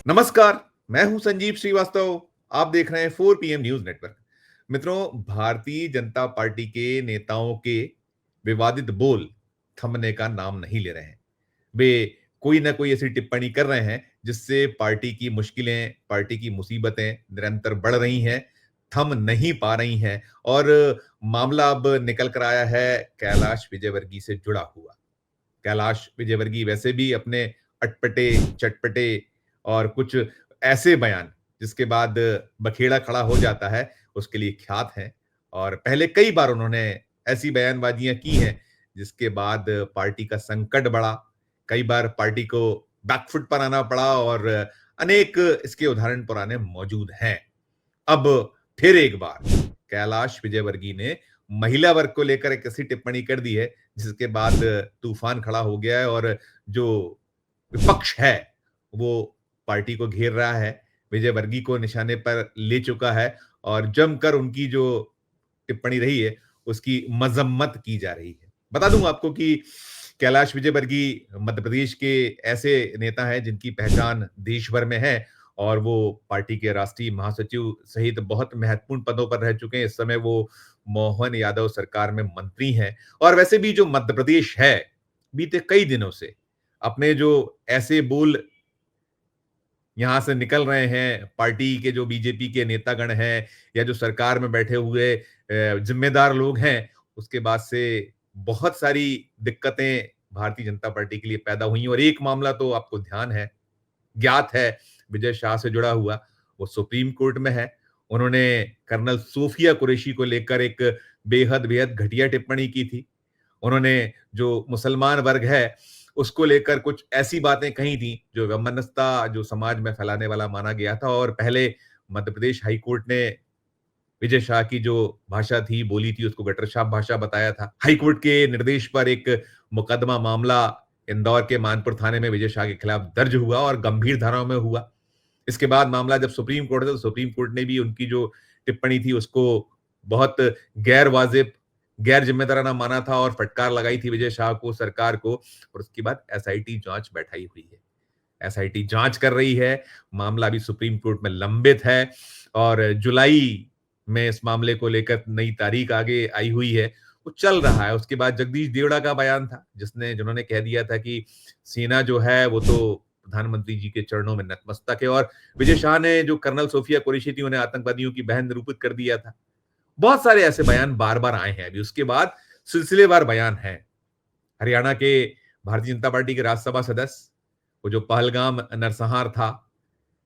नमस्कार, मैं हूं संजीव श्रीवास्तव। आप देख रहे हैं 4 पीएम न्यूज नेटवर्क। मित्रों, भारतीय जनता पार्टी के नेताओं के विवादित बोल थमने का नाम नहीं ले रहे हैं। वे कोई ना कोई ऐसी टिप्पणी कर रहे हैं जिससे पार्टी की मुश्किलें, पार्टी की मुसीबतें निरंतर बढ़ रही हैं, थम नहीं पा रही हैं और मामला अब निकल कर आया है कैलाश विजयवर्गीय से जुड़ा हुआ। कैलाश विजयवर्गीय वैसे भी अपने अटपटे, चटपटे और कुछ ऐसे बयान जिसके बाद बखेड़ा खड़ा हो जाता है, उसके लिए ख्यात हैं और पहले कई बार उन्होंने ऐसी बयानबाजियां की हैं जिसके बाद पार्टी का संकट बढ़ा। कई बार पार्टी को बैकफुट पर आना पड़ा और अनेक इसके उदाहरण पुराने मौजूद हैं। अब फिर एक बार कैलाश विजयवर्गीय ने महिला वर्ग को लेकर एक ऐसी टिप्पणी कर दी है जिसके बाद तूफान खड़ा हो गया है और जो विपक्ष है वो पार्टी को घेर रहा है, विजयवर्गीय को निशाने पर ले चुका है और जमकर उनकी जो टिप्पणी रही है उसकी मजम्मत की जा रही है। बता दूं आपको कि कैलाश विजयवर्गीय मध्य प्रदेश के ऐसे नेता हैं जिनकी पहचान देश भर में है और वो पार्टी के राष्ट्रीय महासचिव सहित बहुत महत्वपूर्ण पदों पर रह चुके हैं। इस समय वो मोहन यादव सरकार में मंत्री हैं और वैसे भी जो मध्य प्रदेश है, बीते कई दिनों से अपने जो ऐसे बोल यहां से निकल रहे हैं, पार्टी के जो बीजेपी के नेतागण हैं या जो सरकार में बैठे हुए जिम्मेदार लोग हैं, उसके बाद से बहुत सारी दिक्कतें भारतीय जनता पार्टी के लिए पैदा हुई और एक मामला तो आपको ध्यान है, ज्ञात है, विजय शाह से जुड़ा हुआ, वो सुप्रीम कोर्ट में है। उन्होंने कर्नल सोफिया कुरैशी को लेकर एक बेहद बेहद घटिया टिप्पणी की थी। उन्होंने जो मुसलमान वर्ग है, उसको लेकर कुछ ऐसी बातें कही थी जो वैमनस्यता जो समाज में फैलाने वाला माना गया था और पहले मध्य प्रदेश हाई कोर्ट ने विजय शाह की जो भाषा थी, बोली थी, उसको गटर भाषा बताया था। हाई कोर्ट के निर्देश पर एक मुकदमा मामला इंदौर के मानपुर थाने में विजय शाह के खिलाफ दर्ज हुआ और गंभीर धाराओं में हुआ। इसके बाद मामला जब सुप्रीम कोर्ट था तो सुप्रीम कोर्ट ने भी उनकी जो टिप्पणी थी उसको बहुत गैर वाजिब, गैर जिम्मेदाराना माना था और फटकार लगाई थी विजय शाह को, सरकार को और उसके बाद एसआईटी जांच बैठाई हुई है। एसआईटी जांच कर रही है, मामला अभी सुप्रीम कोर्ट में लंबित है और जुलाई में इस मामले को लेकर नई तारीख आगे आई हुई है, वो चल रहा है। उसके बाद जगदीश देवड़ा का बयान था जिन्होंने कह दिया था कि सेना जो है वो तो प्रधानमंत्री जी के चरणों में नतमस्तक है और विजय शाह ने जो कर्नल सोफिया कुरैशी थी उन्हें आतंकवादियों की बहन निरूपित कर दिया था। बहुत सारे ऐसे बयान बार-बार आए हैं। अभी उसके बाद सिलसिलेवार बयान हैं। हरियाणा के भारतीय जनता पार्टी के राज्यसभा सदस्य, वो जो पहलगाम नरसंहार था,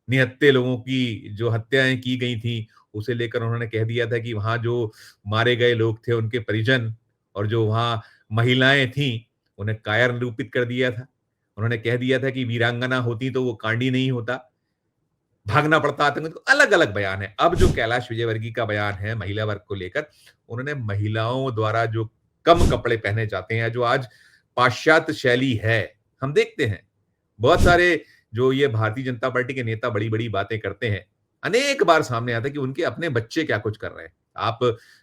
निहत्थे लोगों की जो हत्याएं की गई थी, उसे लेकर उन्होंने कह दिया था कि वहां जो मारे गए लोग थे उनके परिजन और जो वहां महिलाएं थीं, उन्हें कायर निरूपित कर दिया था। उन्होंने कह दिया था कि वीरांगना होती तो वो कांडी नहीं होता, भागना पड़ता आतंक। तो अलग-अलग बयान है। अब जो कैलाश विजयवर्गीय का बयान है महिला वर्ग को लेकर, उन्होंने महिलाओं द्वारा जो कम कपड़े पहने जाते हैं, जो आज पाश्चात्य शैली है, हम देखते हैं बहुत सारे जो ये भारतीय जनता पार्टी के नेता बड़ी-बड़ी बातें करते हैं, अनेक बार सामने आता है कि उनके अपने बच्चे क्या कुछ कर रहे हैं। आप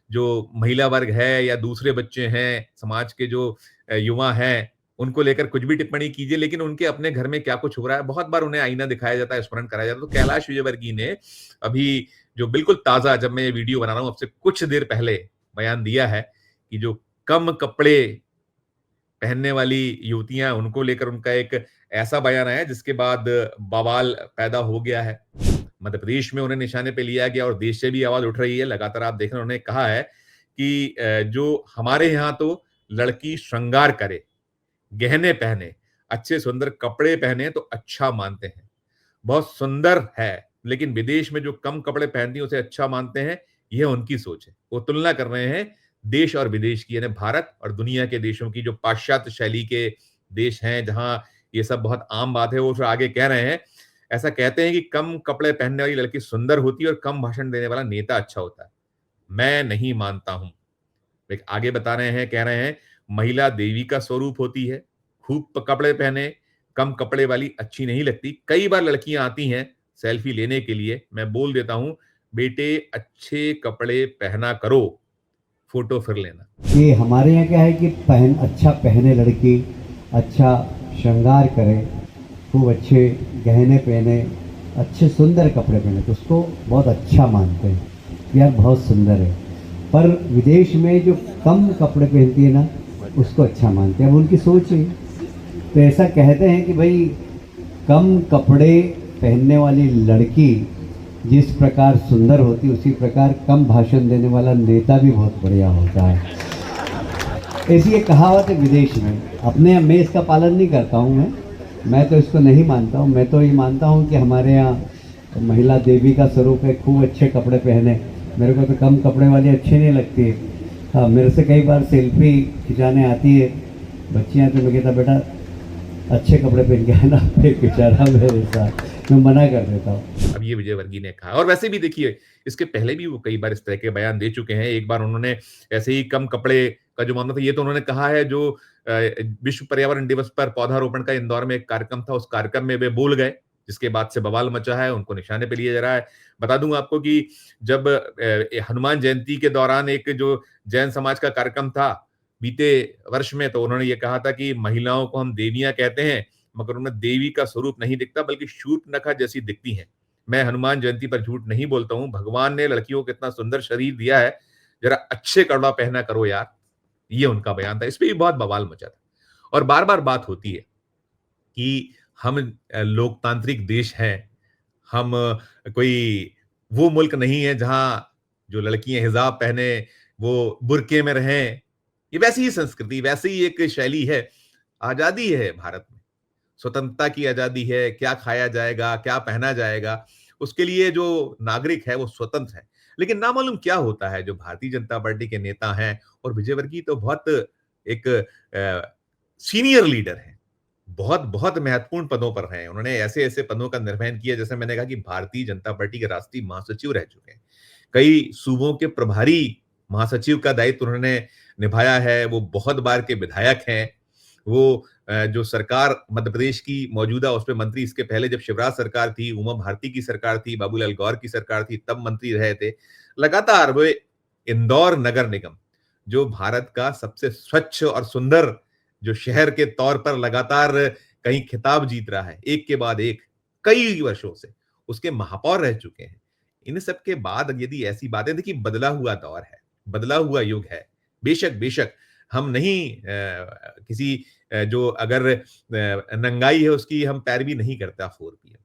जो महिला वर्ग है या दूसरे बच्चे हैं, समाज के जो युवा हैं, उनको लेकर कुछ भी टिप्पणी कीजिए, लेकिन उनके अपने घर में क्या कुछ हो रहा है, बहुत बार उन्हें आईना दिखाया जाता है, स्मरण कराया जाता है। तो कैलाश विजयवर्गीय ने अभी जो बिल्कुल ताज़ा, जब मैं ये वीडियो बना रहा हूँ, अब से कुछ देर पहले बयान दिया है कि जो कम कपड़े पहनने वाली युवतियां, उनको लेकर उनका एक ऐसा बयान आया जिसके बाद बवाल पैदा हो गया है। मध्य प्रदेश में उन्हें निशाने पे लिया गया और देश से भी आवाज उठ रही है। लगातार आप देख रहे हैं, उन्होंने कहा है कि जो हमारे यहाँ तो लड़की श्रृंगार करे, गहने पहने, अच्छे सुंदर कपड़े पहने तो अच्छा मानते हैं। बहुत सुंदर है, लेकिन विदेश में जो कम कपड़े पहनती है उसे अच्छा मानते हैं, यह उनकी सोच है। वो तुलना कर रहे हैं देश और विदेश की, यानी भारत और दुनिया के देशों की, जो पाश्चात्य शैली के देश हैं, जहां ये सब बहुत आम बात है। वो फिर आगे कह रहे हैं, ऐसा कहते हैं कि कम कपड़े पहनने वाली लड़की सुंदर होती है और कम भाषण देने वाला नेता अच्छा होता है। मैं नहीं मानता हूं। एक आगे बता रहे हैं, कह रहे हैं, महिला देवी का स्वरूप होती है, खूब कपड़े पहने, कम कपड़े वाली अच्छी नहीं लगती। कई बार लड़कियां आती हैं सेल्फी लेने के लिए, मैं बोल देता हूं, बेटे अच्छे कपड़े पहना करो, फोटो फिर लेना। कि हमारे यहाँ क्या है कि अच्छा पहने लड़की, अच्छा श्रृंगार करे, खूब अच्छे गहने पहने, अच्छे सुंदर कपड़े पहने तो उसको बहुत अच्छा मानते हैं कि यार बहुत सुंदर है। पर विदेश में जो कम कपड़े पहनती है ना, उसको अच्छा मानते हैं। अब उनकी सोच है। तो ऐसा कहते हैं कि भाई कम कपड़े पहनने वाली लड़की जिस प्रकार सुंदर होती, उसी प्रकार कम भाषण देने वाला नेता भी बहुत बढ़िया होता है। ऐसी एक कहावत है विदेश में। अपने मैं इसका पालन नहीं करता हूँ। मैं तो इसको नहीं मानता हूँ। मैं तो ये मानता हूँ कि हमारे यहाँ महिला देवी का स्वरूप है, खूब अच्छे कपड़े पहने। मेरे को तो कम कपड़े वाली अच्छी नहीं लगती है। हाँ, मेरे से कई बार सेल्फी खिंचाने आती है बच्चियाँ, तो मैं कहता बेटा अच्छे कपड़े पहन के आना, फिर बेचारा मेरे साथ, मैं मना कर देता हूँ। अब ये विजयवर्गीय ने कहा। और वैसे भी देखिए, इसके पहले भी वो कई बार इस तरह के बयान दे चुके हैं। एक बार उन्होंने ऐसे ही कम कपड़े का जो मामला था, ये तो उन्होंने कहा है जो विश्व पर्यावरण दिवस पर पौधारोपण का इंदौर में एक कार्यक्रम था, उस कार्यक्रम में वे बोल गए, जिसके बाद से बवाल मचा है, उनको निशाने पे लिया जा रहा है। बता दूं आपको कि जब हनुमान जयंती के दौरान एक जो जैन समाज का कार्यक्रम था बीते वर्ष में, तो उन्होंने ये कहा था कि महिलाओं को हम देवियां कहते हैं, मगर उनमें देवी का स्वरूप नहीं दिखता, बल्कि शूर्पणखा जैसी दिखती हैं। मैं हनुमान जयंती पर झूठ नहीं बोलता हूँ। भगवान ने लड़कियों को इतना सुंदर शरीर दिया है, जरा अच्छे कपड़ा पहना करो यार। ये उनका बयान था। इस पे भी बहुत बवाल मचा था। और बार-बार बात होती है कि हम लोकतांत्रिक देश हैं। हम कोई वो मुल्क नहीं है जहां जो लड़कियां हिजाब पहने वो बुर्के में रहें। ये वैसी ही संस्कृति, वैसी ही एक शैली है। आजादी है भारत में। स्वतंत्रता की आजादी है, क्या खाया जाएगा, क्या पहना जाएगा, उसके लिए जो नागरिक है वो स्वतंत्र है। लेकिन नामालूम क्या होता है, जो भारतीय जनता पार्टी के नेता हैं, और विजयवर्गीय तो बहुत एक सीनियर लीडर हैं, बहुत बहुत महत्वपूर्ण पदों पर हैं। उन्होंने ऐसे ऐसे पदों का निर्वहन किया, जैसे मैंने कहा कि भारतीय जनता पार्टी के राष्ट्रीय महासचिव रह चुके हैं, कई सूबों के प्रभारी महासचिव का दायित्व उन्होंने निभाया है, वो बहुत बार के विधायक हैं। वो जो सरकार मध्य प्रदेश की मौजूदा उसमें मंत्री, इसके पहले जब शिवराज सरकार थी, उमा भारती की सरकार थी, बाबूलाल गौर की सरकार थी, तब मंत्री रहे थे। लगातार वे इंदौर नगर निगम, जो भारत का सबसे स्वच्छ और सुंदर जो शहर के तौर पर लगातार कहीं खिताब जीत रहा है, एक के बाद एक, कई वर्षों से, उसके महापौर रह चुके हैं। इन सब के बाद यदि ऐसी बातें, देखिए बदला हुआ दौर है, बदला हुआ युग है। बेशक, बेशक हम नहीं किसी जो अगर नंगाई है उसकी हम पैरवी नहीं करते 4 पीएम,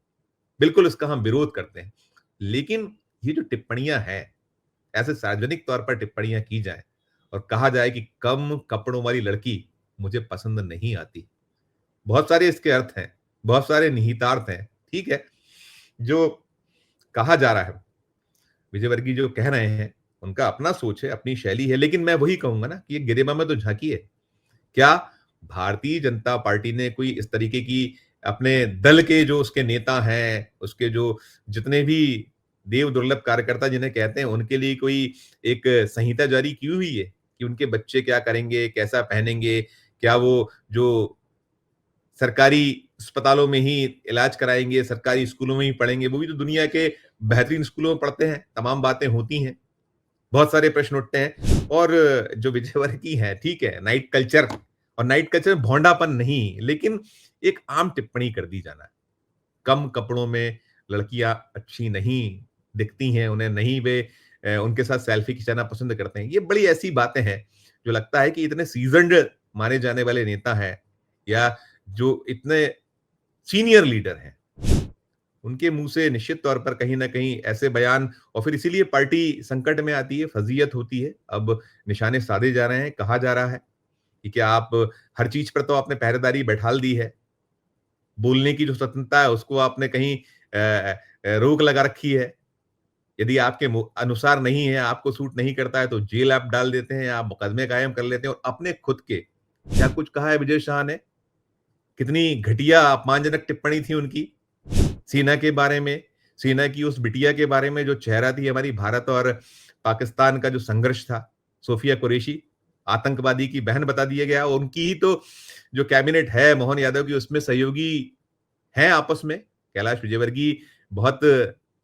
बिल्कुल उसका हम विरोध करते हैं। लेकिन ये जो टिप्पणियां हैं, ऐसे सार्वजनिक तौर पर टिप्पणियां की जाए और कहा जाए कि कम कपड़ों वाली लड़की मुझे पसंद नहीं आती, बहुत सारे इसके अर्थ हैं, बहुत सारे निहितार्थ हैं। ठीक है, जो कहा जा रहा है, विजयवर्गीय जो कह रहे हैं, उनका अपना सोच है, अपनी शैली है, लेकिन मैं वही कहूंगा ना कि ये गिरेबा में तो झांकी है। क्या भारतीय जनता पार्टी ने कोई इस तरीके की अपने दल के जो उसके नेता हैं, उसके जो जितने भी देव दुर्लभ कार्यकर्ता जिन्हें कहते हैं, उनके लिए कोई एक संहिता जारी की हुई है कि उनके बच्चे क्या करेंगे, कैसा पहनेंगे, क्या वो जो सरकारी अस्पतालों में ही इलाज कराएंगे, सरकारी स्कूलों में ही पढ़ेंगे, वो भी तो दुनिया के बेहतरीन स्कूलों में पढ़ते हैं, तमाम बातें होती हैं, बहुत सारे प्रश्न उठते हैं। और जो विजयवर्गीय है, ठीक है, नाइट कल्चर, और नाइट कल्चर में भोंडापन नहीं, लेकिन एक आम टिप्पणी कर दी जाना, कम कपड़ों में लड़कियां अच्छी नहीं दिखती हैं, उन्हें नहीं वे उनके साथ सेल्फी खिंचाना पसंद करते हैं। ये बड़ी ऐसी बातें हैं जो लगता है कि इतने सीजन्ड माने जाने वाले नेता हैं, या जो इतने सीनियर लीडर हैं, उनके मुंह से निश्चित तौर पर कहीं ना कहीं ऐसे बयान, और फिर इसीलिए पार्टी संकट में आती है, फजीयत होती है। अब निशाने साधे जा रहे हैं, कहा जा रहा है कि क्या आप हर चीज पर तो आपने पहरेदारी बैठाल दी है, बोलने की जो स्वतंत्रता है उसको आपने कहीं रोक लगा रखी है। यदि आपके अनुसार नहीं है, आपको सूट नहीं करता है, तो जेल आप डाल देते हैं, आप मुकदमे कायम कर लेते हैं। और अपने खुद के क्या कुछ कहा है विजय शाह ने, कितनी घटिया अपमानजनक टिप्पणी थी उनकी सेना के बारे में, सेना की उस बिटिया के बारे में जो चेहरा थी हमारी भारत और पाकिस्तान का जो संघर्ष था, सोफिया कुरैशी, आतंकवादी की बहन बता दिया गया। और उनकी ही तो जो कैबिनेट है मोहन यादव की, उसमें सहयोगी हैं आपस में। कैलाश विजयवर्गीय बहुत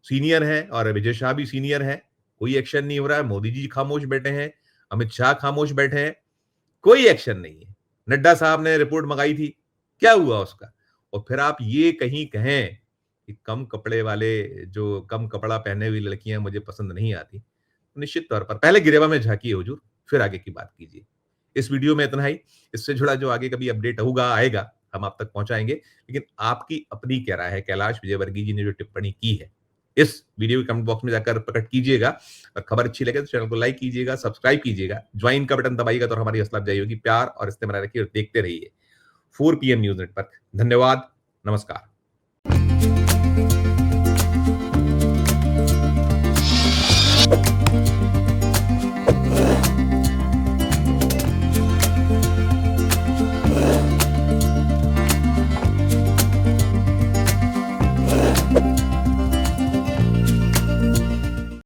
सीनियर हैं और विजय शाह भी सीनियर हैं। कोई एक्शन नहीं हो रहा है। मोदी जी खामोश बैठे हैं, अमित शाह खामोश बैठे हैं, कोई एक्शन नहीं है। नड्डा साहब ने रिपोर्ट मंगाई थी, क्या हुआ उसका? और फिर आप ये कहीं कहें कि कम कपड़े वाले जो कम कपड़ा पहने हुई लड़कियां मुझे पसंद नहीं आती, तो निश्चित तौर पर पहले गिरेवा में झांकिए हुजूर, फिर आगे की बात कीजिए। इस वीडियो में इतना ही। इससे जुड़ा जो आगे कभी अपडेट होगा, आएगा, हम आप तक पहुंचाएंगे। लेकिन आपकी अपनी क्या राय है कैलाश विजयवर्गीय जी ने जो टिप्पणी की है, इस वीडियो के कमेंट बॉक्स में जाकर प्रकट कीजिएगा। और खबर अच्छी लगे तो चैनल को लाइक कीजिएगा, सब्सक्राइब कीजिएगा, ज्वाइन का बटन दबाइएगा तो हमारी हौसला अफजाई होगी। प्यार और इस्तेमाल रखिए और देखते रहिए 4 PM न्यूज नेटवर्क। धन्यवाद, नमस्कार।